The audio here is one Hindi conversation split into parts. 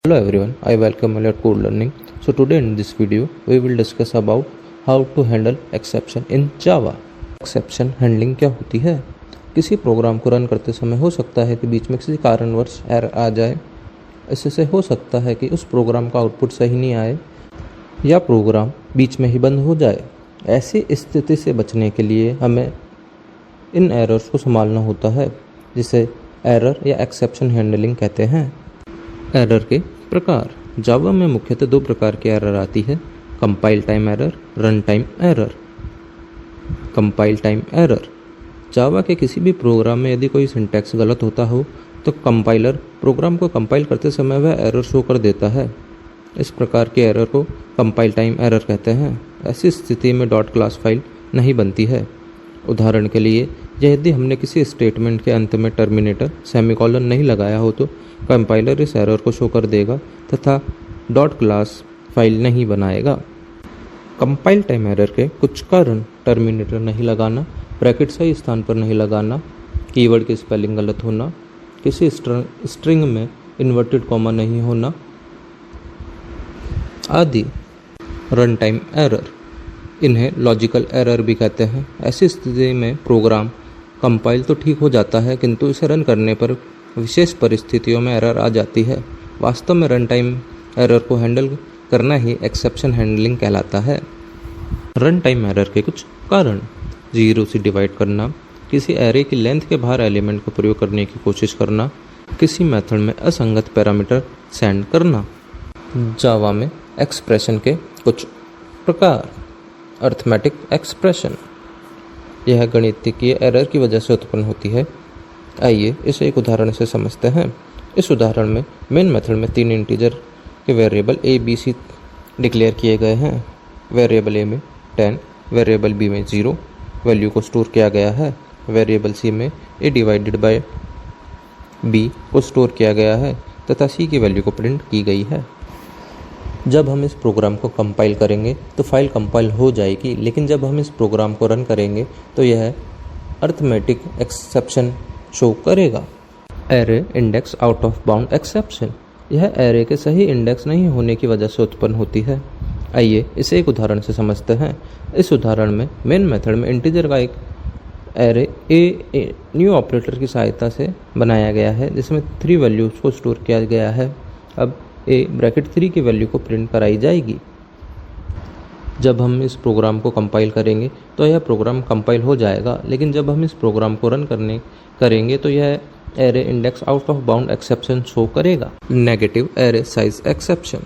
Hello everyone, I welcome you at Code Learning. So today in this video, we will discuss about how to handle exception in Java. Exception handling क्या होती है? किसी प्रोग्राम को रन करते समय हो सकता है कि बीच में किसी कारणवश एरर आ जाए। इससे हो सकता है कि उस प्रोग्राम का आउटपुट सही नहीं आए या प्रोग्राम बीच में ही बंद हो जाए। ऐसी स्थिति से बचने के लिए हमें इन एरर्स को संभालना होता है, जिसे एरर या एक्सेप्शन हैंडलिंग कहते हैं। एरर के प्रकार। जावा में मुख्यतः दो प्रकार की एरर आती है, compile time error, run time error. Compile time error. Java के किसी भी प्रोग्राम में यदि कोई सिंटैक्स गलत होता हो तो कंपाइलर प्रोग्राम को कंपाइल करते समय वह एरर शो कर देता है। इस प्रकार के एरर को कंपाइल टाइम एरर कहते हैं। ऐसी स्थिति में डॉट क्लास फाइल नहीं बनती है। उदाहरण के लिए, यदि हमने किसी स्टेटमेंट के अंत में टर्मिनेटर सेमीकोलन नहीं लगाया हो तो कंपाइलर इस एरर को शो कर देगा तथा डॉट क्लास फाइल नहीं बनाएगा। कंपाइल टाइम एरर के कुछ कारण: टर्मिनेटर नहीं लगाना, ब्रैकेट सही स्थान पर नहीं लगाना, कीवर्ड की स्पेलिंग गलत होना, किसी स्ट्रिंग में इन्वर्टेड कॉमा नहीं होना आदि। Run time error. इन्हें लॉजिकल एरर भी कहते हैं। ऐसी स्थिति में प्रोग्राम कंपाइल तो ठीक हो जाता है, किंतु इसे रन करने पर विशेष परिस्थितियों में एरर आ जाती है। वास्तव में रन टाइम एरर को हैंडल करना ही एक्सेप्शन हैंडलिंग कहलाता है। रन टाइम एरर के कुछ कारण: 0 से डिवाइड करना, किसी एरे की लेंथ के बाहर एलिमेंट को प्रयोग करने की कोशिश करना, किसी मेथड में असंगत पैरामीटर सेंड करना। जावा में एक्सप्रेशन के कुछ प्रकार। Arithmetic expression. यह गणितीय एरर की वजह से उत्पन्न होती है। आइए इसे एक उदाहरण से समझते हैं। इस उदाहरण में मेन मेथड में 3 इंटीजर के variable a, b, c declare किए गए हैं। वेरिएबल a में 10, वेरिएबल b में 0 वैल्यू को स्टोर किया गया है। वेरिएबल c में a डिवाइडेड बाय b को स्टोर किया गया है तथा c की वैल्यू को प्रिंट की गई है। जब हम इस प्रोग्राम को कंपाइल करेंगे तो फाइल कंपाइल हो जाएगी, लेकिन जब हम इस प्रोग्राम को रन करेंगे तो यह अरिथमेटिक एक्सेप्शन शो करेगा। Array index out of bound exception. यह एरे के सही इंडेक्स नहीं होने की वजह से उत्पन्न होती है। आइए इसे एक उदाहरण से समझते हैं। इस उदाहरण में मेन मेथड में इंटीजर का एक एरे ए न्यू ऑपरेटर की सहायता से बनाया गया है, जिसमें 3 वैल्यूज को स्टोर किया गया है। अब ए ब्रैकेट 3 की वैल्यू को प्रिंट कराई जाएगी। जब हम इस प्रोग्राम को कंपाइल करेंगे तो यह प्रोग्राम कंपाइल हो जाएगा, लेकिन जब हम इस प्रोग्राम को रन करेंगे तो यह array index out of bound exception show करेगा। Negative array size exception.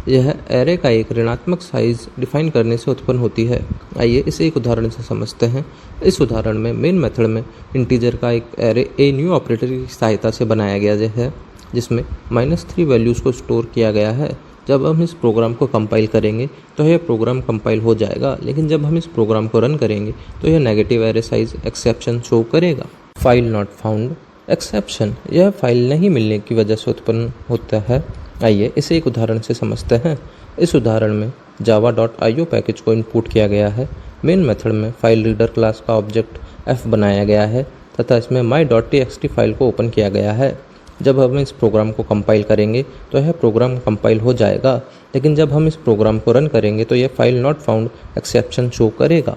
यह एरे का एक ऋणात्मक साइज डिफाइन करने से उत्पन्न होती है। आइए इसे एक उदाहरण से समझते हैं। इस उदाहरण में मेन मेथड में इंटीजर का एक एरे ए न्यू ऑपरेटर की सहायता से बनाया गया है, जिसमें -3 वैल्यूज़ को स्टोर किया गया है। जब हम इस प्रोग्राम को कंपाइल करेंगे तो यह प्रोग्राम कंपाइल हो जाएगा, लेकिन जब हम इस प्रोग्राम को रन करेंगे तो यह negative array size exception show करेगा। File not found exception. यह फाइल नहीं मिलने की वजह से उत्पन्न होता है। आइए इसे एक उदाहरण से समझते हैं। इस उदाहरण में java.io पैकेज को इनपुट किया गया है। मेन मेथड में फाइल रीडर क्लास का ऑब्जेक्ट f बनाया गया है तथा इसमें my.txt फाइल को ओपन किया गया है। जब हम इस प्रोग्राम को कंपाइल करेंगे तो यह प्रोग्राम कंपाइल हो जाएगा, लेकिन जब हम इस प्रोग्राम को रन करेंगे तो यह file not found exception show करेगा।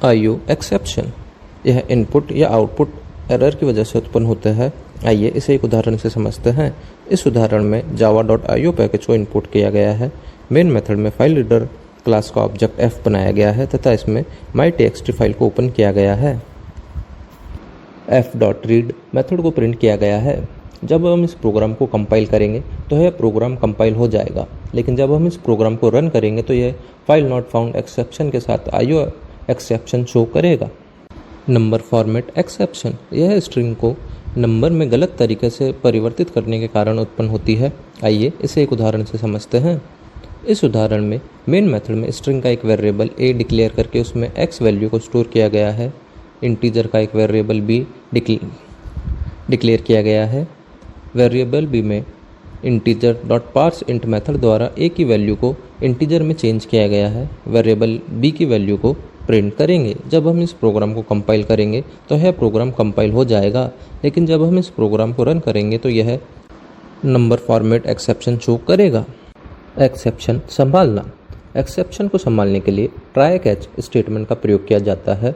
IO exception. यह इनपुट या आउटपुट एरर की वजह से उत्पन्न होता है। आइए इसे एक उदाहरण से समझते हैं। इस उदाहरण में java.io पैकेज को इनपुट किया गया है। मेन मेथड में फाइल रीडर क्लास का ऑब्जेक्ट f बनाया गया है तथा इसमें my.txt फाइल को ओपन किया गया है। f.read मेथड को प्रिंट किया गया है। जब हम इस प्रोग्राम को कंपाइल करेंगे तो यह प्रोग्राम कंपाइल हो जाएगा, लेकिन जब हम इस प्रोग्राम को रन करेंगे तो यह फाइल नॉट फाउंड एक्सेप्शन के साथ IO एक्सेप्शन शो करेगा। Number format exception. यह स्ट्रिंग को नंबर में गलत तरीके से परिवर्तित करने के कारण उत्पन्न होती है। आइए इसे एक उदाहरण से समझते हैं। इस उदाहरण में मेन मेथड में स्ट्रिंग का एक वेरिएबल a डिक्लेयर करके उसमें x वैल्यू को स्टोर किया गया है। इंटीजर का एक वेरिएबल b डिक्लेयर किया गया है। वेरिएबल b में integer dot parse int method द्वारा a की वैल्यू को इंटीजर में चेंज किया गया है। वेरिएबल b की वैल्यू को प्रिंट करेंगे। जब हम इस प्रोग्राम को कंपाइल करेंगे तो यह प्रोग्राम कंपाइल हो जाएगा, लेकिन जब हम इस प्रोग्राम को रन करेंगे तो यह नंबर फॉर्मेट एक्सेप्शन शो करेगा। एक्सेप्शन संभालना। एक्सेप्शन को संभालने के लिए ट्राई कैच स्टेटमेंट का प्रयोग किया जाता है।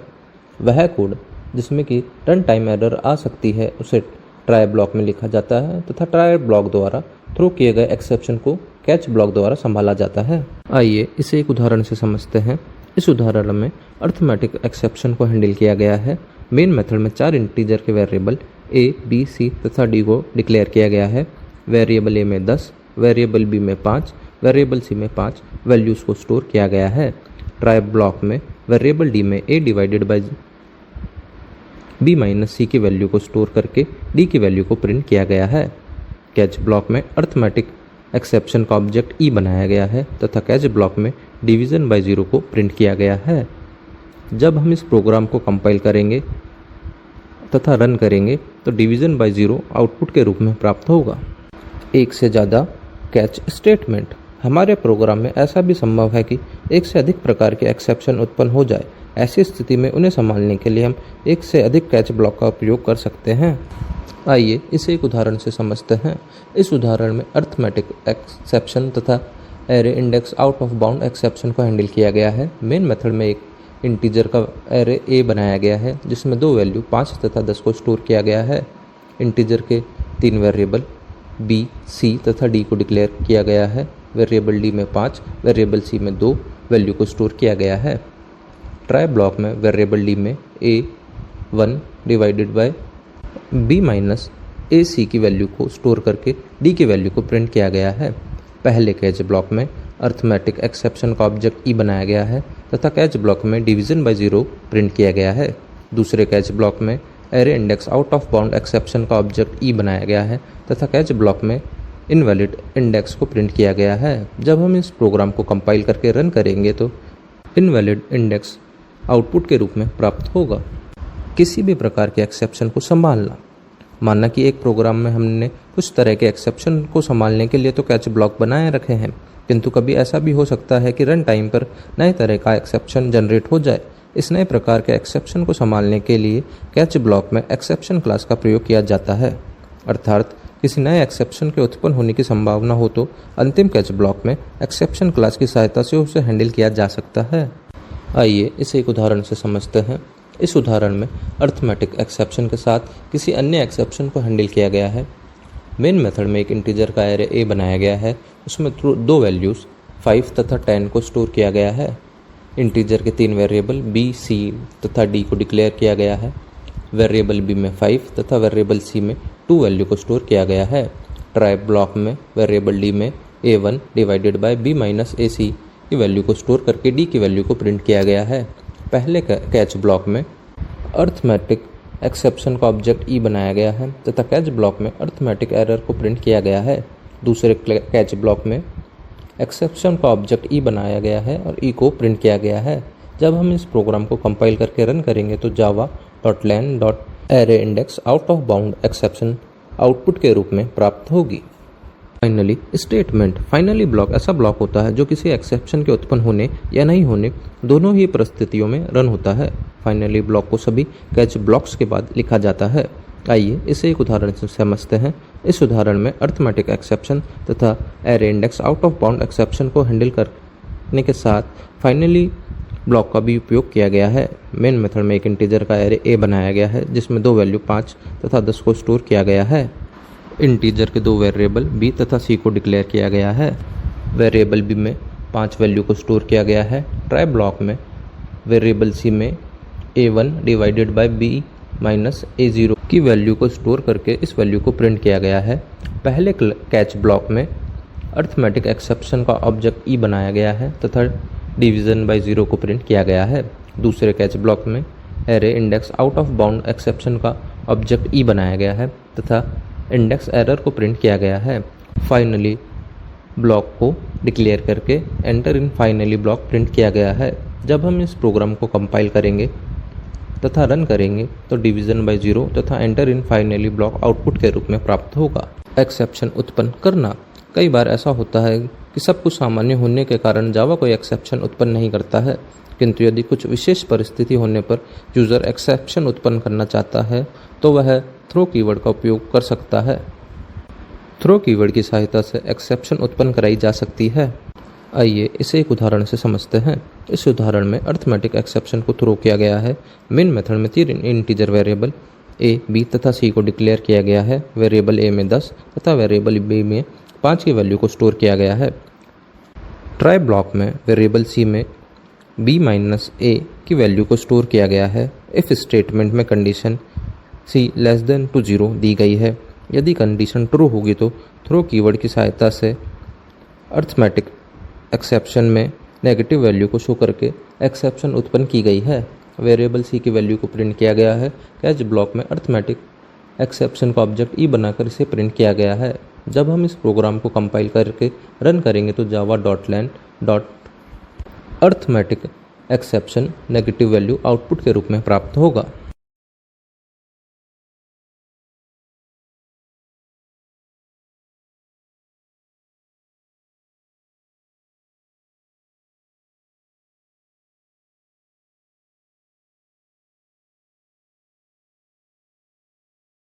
वह कोड जिसमें कि रन टाइम एरर आ सकती है उसे ट्राई ब्लॉक में लिखा जाता है तथा ट्राई ब्लॉक द्वारा थ्रो किए गए एक्सेप्शन को कैच ब्लॉक द्वारा संभाला जाता है। आइए इसे एक उदाहरण से समझते हैं। इस उदाहरण में अर्थमेटिक एक्सेप्शन को हैंडल किया गया है। मेन मेथड में 4 इंटीजर के वेरिएबल a, b, c तथा d को डिक्लेयर किया गया है। वेरिएबल a में 10, वेरिएबल b में 5, वेरिएबल c में 5 वैल्यूज़ को स्टोर किया गया है। ट्राई ब्लॉक में वेरिएबल d में a divided by b minus c की वैल्यू को स्टोर करके d की वैल्यू को प्रिंट किया गया है। कैच ब्लॉक में अर्थमेटिक एक्सेप्शन का ऑब्जेक्ट e बनाया गया है तथा कैच ब्लॉक में डिवीज़न बाय 0 को प्रिंट किया गया है। जब हम इस प्रोग्राम को कंपाइल करेंगे तथा रन करेंगे तो डिवीज़न बाय 0 आउटपुट के रूप में प्राप्त होगा। एक से ज़्यादा कैच स्टेटमेंट। हमारे प्रोग्राम में ऐसा भी संभव है कि एक से अधिक प्रकार के एक्सेप्शन उत्पन्न हो जाए। ऐसी स्थिति में उन्हें संभालने के लिए हम एक से अधिक कैच ब्लॉक का उपयोग कर सकते हैं। आइए इसे एक उदाहरण से समझते हैं। इस उदाहरण में अर्थमेटिक एक्सेप्शन तथा array index out of bound exception को हैंडल किया गया है। मेन मेथड में एक इंटीजर का एरे a बनाया गया है जिसमें 2 वैल्यू 5 तथा 10 को स्टोर किया गया है। इंटीजर के 3 वेरिएबल b, c तथा d को डिक्लेयर किया गया है। वेरिएबल d में 5, वेरिएबल c में 2 वैल्यू को स्टोर किया गया है। ट्राई ब्लॉक में वेरिएबल d में a 1 divided by b minus A C की वैल्यू को स्टोर करके d की वैल्यू को प्रिंट किया गया है। पहले कैच ब्लॉक में अर्थमेटिक एक्सेप्शन का ऑब्जेक्ट e बनाया गया है तथा कैच ब्लॉक में डिवीज़न बाय 0 प्रिंट किया गया है। दूसरे कैच ब्लॉक में array index out of bound exception का ऑब्जेक्ट e बनाया गया है तथा कैच ब्लॉक में इनवैलिड इंडेक्स को प्रिंट किया गया है। जब हम इस प्रोग्राम को कंपाइल करके रन करेंगे तो इनवैलिड इंडेक्स आउटपुट के रूप में प्राप्त होगा। किसी भी प्रकार के एक्सेप्शन को संभालना। माना कि एक प्रोग्राम में हमने कुछ तरह के एक्सेप्शन को संभालने के लिए तो कैच ब्लॉक बनाए रखे हैं, किंतु कभी ऐसा भी हो सकता है कि रन टाइम पर नए तरह का एक्सेप्शन जनरेट हो जाए। इस नए प्रकार के एक्सेप्शन को संभालने के लिए कैच ब्लॉक में एक्सेप्शन क्लास का प्रयोग किया जाता है। अर्थात किसी नए एक्सेप्शन के उत्पन्न होने की संभावना हो तो अंतिम कैच ब्लॉक में एक्सेप्शन क्लास की सहायता से उसे हैंडल किया जा सकता है। आइए इसे एक उदाहरण से समझते हैं। इस उदाहरण में अर्थमेटिक एक्सेप्शन के साथ किसी अन्य एक्सेप्शन को हैंडल किया गया है। मेन मेथड में एक इंटीजर का एरे a बनाया गया है। उसमें 2 वैल्यूज़ 5 तथा 10 को स्टोर किया गया है। इंटीजर के 3 वेरिएबल b, c तथा d को डिक्लेयर किया गया है। वेरिएबल b में 5 तथा वेरिएबल c में 2 वैल्यू को स्टोर किया गया है। ट्राई ब्लॉक में वेरिएबल d में a1 divided by b minus A C की वैल्यू को स्टोर करके d की वैल्यू को प्रिंट किया गया है। पहले कैच ब्लॉक में अर्थमेटिक एक्सेप्शन का ऑब्जेक्ट e बनाया गया है तथा कैच ब्लॉक में अर्थमेटिक एरर को प्रिंट किया गया है। दूसरे कैच ब्लॉक में एक्सेप्शन का ऑब्जेक्ट e बनाया गया है और e को प्रिंट किया गया है। जब हम इस प्रोग्राम को कंपाइल करके रन करेंगे तो java.len.arrayIndex out of bound exception output के रूप में प्राप्त होगी। Finally statement. फाइनली ब्लॉक ऐसा ब्लॉक होता है जो किसी एक्सेप्शन के उत्पन्न होने या नहीं होने दोनों ही परिस्थितियों में रन होता है। फाइनली ब्लॉक को सभी कैच ब्लॉक्स के बाद लिखा जाता है। आइए इसे एक उदाहरण से समझते हैं। इस उदाहरण में अर्थमेटिक एक्सेप्शन तथा array index out of bound exception को हैंडल करने के साथ फाइनली ब्लॉक का भी उपयोग किया गया है। मेन मेथड में एक इंटीजर का एरे a बनाया गया है जिसमें 2 वैल्यू 5 तथा 10 को स्टोर किया गया है। इंटीजर के 2 वेरिएबल b तथा c को डिक्लेयर किया गया है। वेरिएबल b में 5 वैल्यू को स्टोर किया गया है। ट्राई ब्लॉक में वेरिएबल c में a1 divided by b minus a0 की वैल्यू को स्टोर करके इस वैल्यू को प्रिंट किया गया है। पहले कैच ब्लॉक में अर्थमेटिक एक्सेप्शन का ऑब्जेक्ट e बनाया गया है तथा डिवीज़न बाय 0 को प्रिंट किया गया है। दूसरे कैच ब्लॉक में array index out of bound exception का ऑब्जेक्ट e बनाया गया है तथा इंडेक्स एरर को प्रिंट किया गया है। फाइनली ब्लॉक को डिक्लेयर करके enter in finally block print किया गया है। जब हम इस प्रोग्राम को कंपाइल करेंगे तथा रन करेंगे तो डिवीज़न बाय 0 तथा enter in finally block output के रूप में प्राप्त होगा। एक्सेप्शन उत्पन्न करना। कई बार ऐसा होता है कि सब कुछ सामान्य होने के कारण जावा कोई एक्सेप्शन उत्पन्न नहीं करता है, किंतु यदि कुछ विशेष परिस्थिति होने पर यूज़र एक्सेप्शन उत्पन्न करना चाहता है तो वह थ्रो कीवर्ड का उपयोग कर सकता है। थ्रो कीवर्ड की सहायता से एक्सेप्शन उत्पन्न कराई जा सकती है। आइए इसे एक उदाहरण से समझते हैं। इस उदाहरण में अर्थमेटिक एक्सेप्शन को थ्रो किया गया है। मेन मेथड में 3 इंटीजर वेरिएबल ए, बी तथा सी को डिक्लेयर किया गया है। वेरिएबल ए में 10 तथा वेरिएबल बी में 5 की वैल्यू को स्टोर किया गया है। ट्राई ब्लॉक में वेरिएबल सी में बी माइनस ए की वैल्यू को स्टोर किया गया है। इफ स्टेटमेंट में condition C less than to 0 दी गई है। यदि कंडीशन ट्रू होगी तो थ्रो कीवर्ड की सहायता से अर्थमेटिक एक्सेप्शन में नेगेटिव वैल्यू को शो करके एक्सेप्शन उत्पन्न की गई है। वेरिएबल सी की वैल्यू को प्रिंट किया गया है। कैच ब्लॉक में अर्थमेटिक एक्सेप्शन का ऑब्जेक्ट ई बनाकर इसे प्रिंट किया गया है। जब हम इस प्रोग्राम को कंपाइल करके रन करेंगे तो java.len arithmetic exception negative value output के रूप में प्राप्त होगा।